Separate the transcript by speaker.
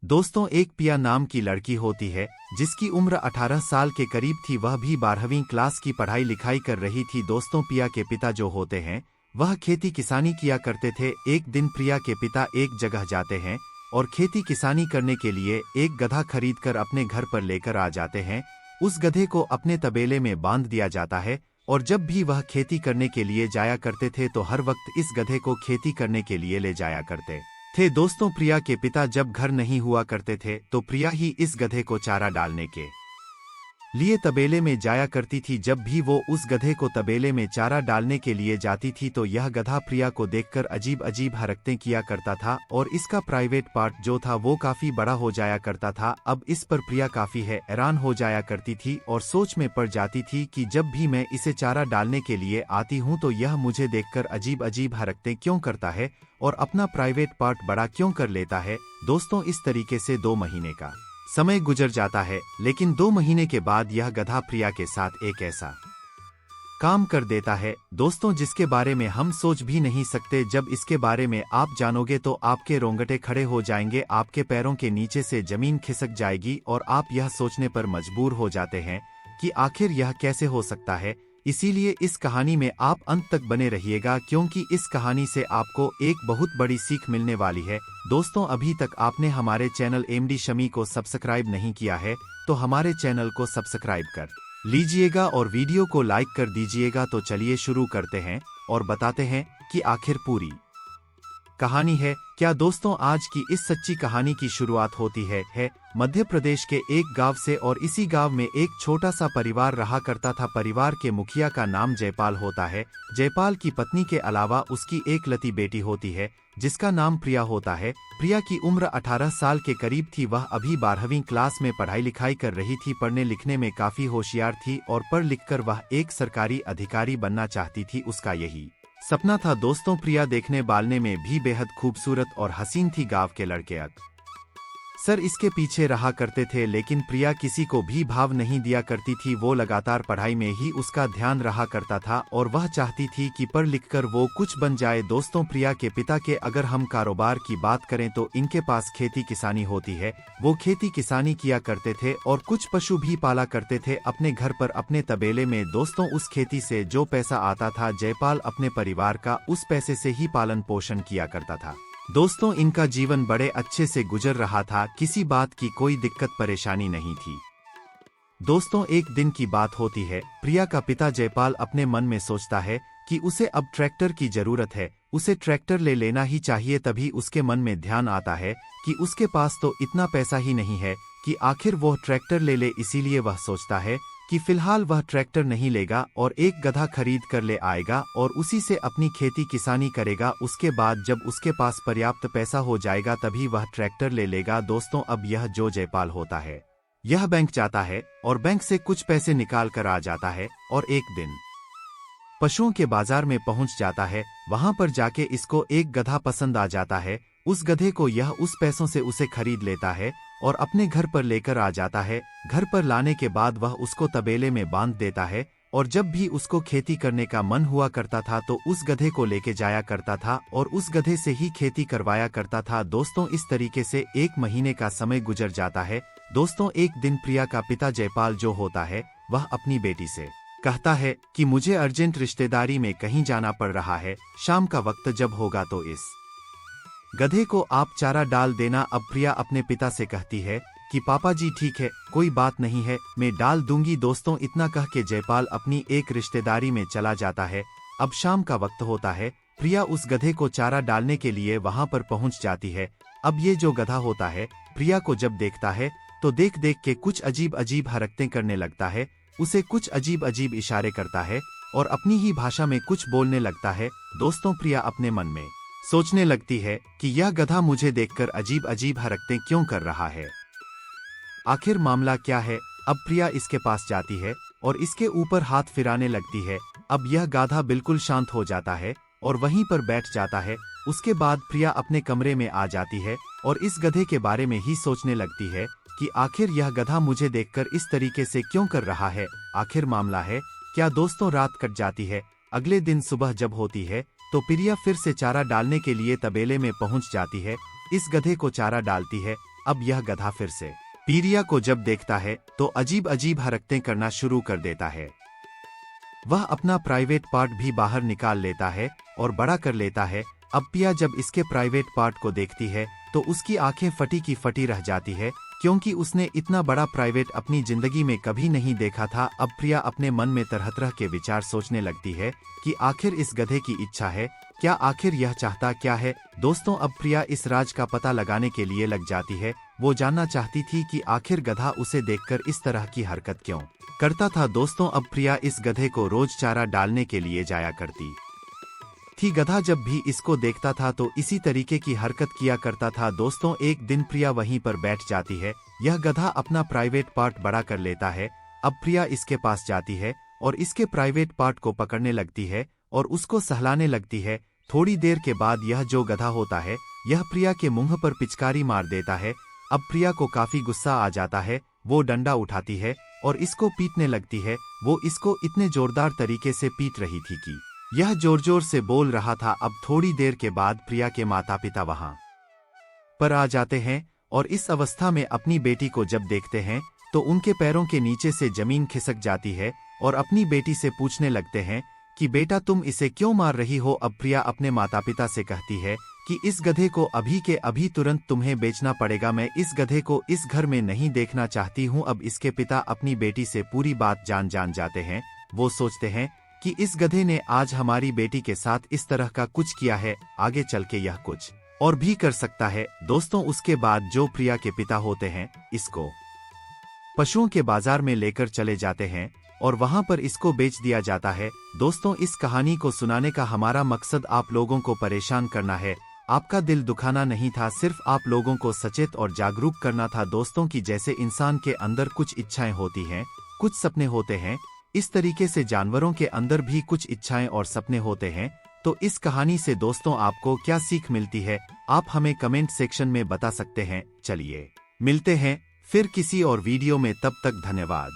Speaker 1: दोस्तों, एक पिया नाम की लड़की होती है जिसकी उम्र 18 साल के करीब थी। वह भी 12वीं क्लास की पढ़ाई लिखाई कर रही थी। दोस्तों, पिया के पिता जो होते हैं वह खेती किसानी किया करते थे। एक दिन प्रिया के पिता एक जगह जाते हैं और खेती किसानी करने के लिए एक गधा खरीद कर अपने घर पर लेकर आ जाते हैं। उस गधे को अपने तबेले में बांध दिया जाता है और जब भी वह खेती करने के लिए जाया करते थे तो हर वक्त इस गधे को खेती करने के लिए ले जाया करते थे। दोस्तों, प्रिया के पिता जब घर नहीं हुआ करते थे तो प्रिया ही इस गधे को चारा डालने के लिए तबेले में जाया करती थी। जब भी वो उस गधे को तबेले में चारा डालने के लिए जाती थी तो यह गधा प्रिया को देखकर अजीब अजीब हरकतें किया करता था और इसका प्राइवेट पार्ट जो था वो काफी बड़ा हो जाया करता था। अब इस पर प्रिया काफी हैरान हो जाया करती थी और सोच में पड़ जाती थी कि जब भी मैं इसे चारा डालने के लिए आती हूँ तो यह मुझे देखकर अजीब अजीब हरकतें क्यों करता है और अपना प्राइवेट पार्ट बड़ा क्यों कर लेता है। दोस्तों, इस तरीके से 2 महीने का समय गुजर जाता है, लेकिन 2 महीने के बाद यह गधा प्रिया के साथ एक ऐसा काम कर देता है दोस्तों जिसके बारे में हम सोच भी नहीं सकते। जब इसके बारे में आप जानोगे तो आपके रोंगटे खड़े हो जाएंगे, आपके पैरों के नीचे से जमीन खिसक जाएगी और आप यह सोचने पर मजबूर हो जाते हैं कि आखिर यह कैसे हो सकता है। इसीलिए इस कहानी में आप अंत तक बने रहिएगा, क्योंकि इस कहानी से आपको एक बहुत बड़ी सीख मिलने वाली है। दोस्तों, अभी तक आपने हमारे चैनल एमडी शमी को सब्सक्राइब नहीं किया है तो हमारे चैनल को सब्सक्राइब कर लीजिएगा और वीडियो को लाइक कर दीजिएगा। तो चलिए शुरू करते हैं और बताते हैं कि आखिर पूरी कहानी है क्या। दोस्तों, आज की इस सच्ची कहानी की शुरुआत होती है मध्य प्रदेश के एक गांव से और इसी गांव में एक छोटा सा परिवार रहा करता था। परिवार के मुखिया का नाम जयपाल होता है। जयपाल की पत्नी के अलावा उसकी एक लती बेटी होती है जिसका नाम प्रिया होता है। प्रिया की उम्र 18 साल के करीब थी। वह अभी 12वीं क्लास में पढ़ाई लिखाई कर रही थी। पढ़ने लिखने में काफी होशियार थी और पढ़ लिखकर वह एक सरकारी अधिकारी बनना चाहती थी। उसका यही सपना था। दोस्तों, प्रिया देखने बालने में भी बेहद खूबसूरत और हसीन थी। गांव के लड़के सर इसके पीछे रहा करते थे, लेकिन प्रिया किसी को भी भाव नहीं दिया करती थी। वो लगातार पढ़ाई में ही उसका ध्यान रहा करता था और वह चाहती थी कि पढ़ लिखकर वो कुछ बन जाए। दोस्तों, प्रिया के पिता के अगर हम कारोबार की बात करें तो इनके पास खेती किसानी होती है। वो खेती किसानी किया करते थे और कुछ पशु भी पाला करते थे अपने घर पर, अपने तबेले में। दोस्तों, उस खेती से जो पैसा आता था जयपाल अपने परिवार का उस पैसे से ही पालन पोषण किया करता था। दोस्तों, इनका जीवन बड़े अच्छे से गुजर रहा था, किसी बात की कोई दिक्कत परेशानी नहीं थी। दोस्तों, एक दिन की बात होती है। प्रिया का पिता जयपाल अपने मन में सोचता है कि उसे अब ट्रैक्टर की जरूरत है, उसे ट्रैक्टर ले लेना ही चाहिए। तभी उसके मन में ध्यान आता है कि उसके पास तो इतना पैसा ही नहीं है कि आखिर वो ट्रैक्टर ले ले। इसीलिए वह सोचता है कि फिलहाल वह ट्रैक्टर नहीं लेगा और एक गधा खरीद कर ले आएगा और उसी से अपनी खेती किसानी करेगा। उसके बाद जब उसके पास पर्याप्त पैसा हो जाएगा तभी वह ट्रैक्टर ले लेगा। दोस्तों, अब यह जो जयपाल होता है यह बैंक जाता है और बैंक से कुछ पैसे निकाल कर आ जाता है और एक दिन पशुओं के बाजार में पहुंच जाता है। वहां पर जाके इसको एक गधा पसंद आ जाता है। उस गधे को यह उस पैसों से उसे खरीद लेता है और अपने घर पर लेकर आ जाता है। घर पर लाने के बाद वह उसको तबेले में बांध देता है और जब भी उसको खेती करने का मन हुआ करता था तो उस गधे को लेके जाया करता था और उस गधे से ही खेती करवाया करता था। दोस्तों, इस तरीके से 1 महीने का समय गुजर जाता है। दोस्तों, एक दिन प्रिया का पिता जयपाल जो होता है वह अपनी बेटी से कहता है कि मुझे अर्जेंट रिश्तेदारी में कहीं जाना पड़ रहा है, शाम का वक्त जब होगा तो इस गधे को आप चारा डाल देना। अब प्रिया अपने पिता से कहती है कि पापा जी ठीक है, कोई बात नहीं है, मैं डाल दूंगी। दोस्तों, इतना कह के जयपाल अपनी एक रिश्तेदारी में चला जाता है। अब शाम का वक्त होता है। प्रिया उस गधे को चारा डालने के लिए वहां पर पहुंच जाती है। अब ये जो गधा होता है प्रिया को जब देखता है तो देख देख के कुछ अजीब अजीब हरकतें करने लगता है। उसे कुछ अजीब अजीब इशारे करता है और अपनी ही भाषा में कुछ बोलने लगता है। दोस्तों, प्रिया अपने मन में सोचने लगती है कि यह गधा मुझे देखकर अजीब अजीब हरकतें क्यों कर रहा है, आखिर मामला क्या है। अब प्रिया इसके पास जाती है और इसके ऊपर हाथ फिराने लगती है। अब यह गाधा बिल्कुल शांत हो जाता है और वहीं पर बैठ जाता है। उसके बाद प्रिया अपने कमरे में आ जाती है और इस गधे के बारे में ही सोचने लगती है कि आखिर यह गधा मुझे देखकर इस तरीके से क्यों कर रहा है, आखिर मामला है क्या। दोस्तों, रात कट जाती है। अगले दिन सुबह जब होती है तो प्रिया फिर से चारा डालने के लिए तबेले में पहुंच जाती है। इस गधे को चारा डालती है अब यह गधा फिर से प्रिया को जब देखता है तो अजीब अजीब हरकतें करना शुरू कर देता है। वह अपना प्राइवेट पार्ट भी बाहर निकाल लेता है और बड़ा कर लेता है। अब प्रिया जब इसके प्राइवेट पार्ट को देखती है तो उसकी आंखें फटी की फटी रह जाती है, क्योंकि उसने इतना बड़ा प्राइवेट अपनी जिंदगी में कभी नहीं देखा था। अब प्रिया अपने मन में तरह तरह के विचार सोचने लगती है कि आखिर इस गधे की इच्छा है क्या, आखिर यह चाहता क्या है। दोस्तों, अब प्रिया इस राज का पता लगाने के लिए लग जाती है। वो जानना चाहती थी कि आखिर गधा उसे देखकर इस तरह की हरकत क्यों करता था। दोस्तों, अब प्रिया इस गधे को रोज चारा डालने के लिए जाया करती थी। गधा जब भी इसको देखता था तो इसी तरीके की हरकत किया करता था। दोस्तों, एक दिन प्रिया वहीं पर बैठ जाती है। यह गधा अपना प्राइवेट पार्ट बड़ा कर लेता है। अब प्रिया इसके पास जाती है और इसके प्राइवेट पार्ट को पकड़ने लगती है और उसको सहलाने लगती है। थोड़ी देर के बाद यह जो गधा होता है यह प्रिया के मुंह पर पिचकारी मार देता है। अब प्रिया को काफी गुस्सा आ जाता है। वो डंडा उठाती है और इसको पीटने लगती है। वो इसको इतने जोरदार तरीके से पीट रही थी कि यह जोर जोर से बोल रहा था। अब थोड़ी देर के बाद प्रिया के माता पिता वहां पर आ जाते हैं और इस अवस्था में अपनी बेटी को जब देखते हैं तो उनके पैरों के नीचे से जमीन खिसक जाती है और अपनी बेटी से पूछने लगते हैं कि बेटा तुम इसे क्यों मार रही हो। अब प्रिया अपने माता पिता से कहती है कि इस गधे को अभी के अभी तुरंत तुम्हें बेचना पड़ेगा। मैं इस गधे को इस घर में नहीं देखना चाहती हूँ। अब इसके पिता अपनी बेटी से पूरी बात जान जाते हैं। वो सोचते हैं कि इस गधे ने आज हमारी बेटी के साथ इस तरह का कुछ किया है, आगे चल के यह कुछ और भी कर सकता है। दोस्तों, उसके बाद जो प्रिया के पिता होते हैं इसको पशुओं के बाजार में लेकर चले जाते हैं और वहां पर इसको बेच दिया जाता है। दोस्तों, इस कहानी को सुनाने का हमारा मकसद आप लोगों को परेशान करना है, आपका दिल दुखाना नहीं था, सिर्फ आप लोगों को सचेत और जागरूक करना था। दोस्तों, की जैसे इंसान के अंदर कुछ इच्छाएं होती हैं, कुछ सपने होते हैं, इस तरीके से जानवरों के अंदर भी कुछ इच्छाएं और सपने होते हैं। तो इस कहानी से दोस्तों आपको क्या सीख मिलती है, आप हमें कमेंट सेक्शन में बता सकते हैं। चलिए मिलते हैं फिर किसी और वीडियो में, तब तक धन्यवाद।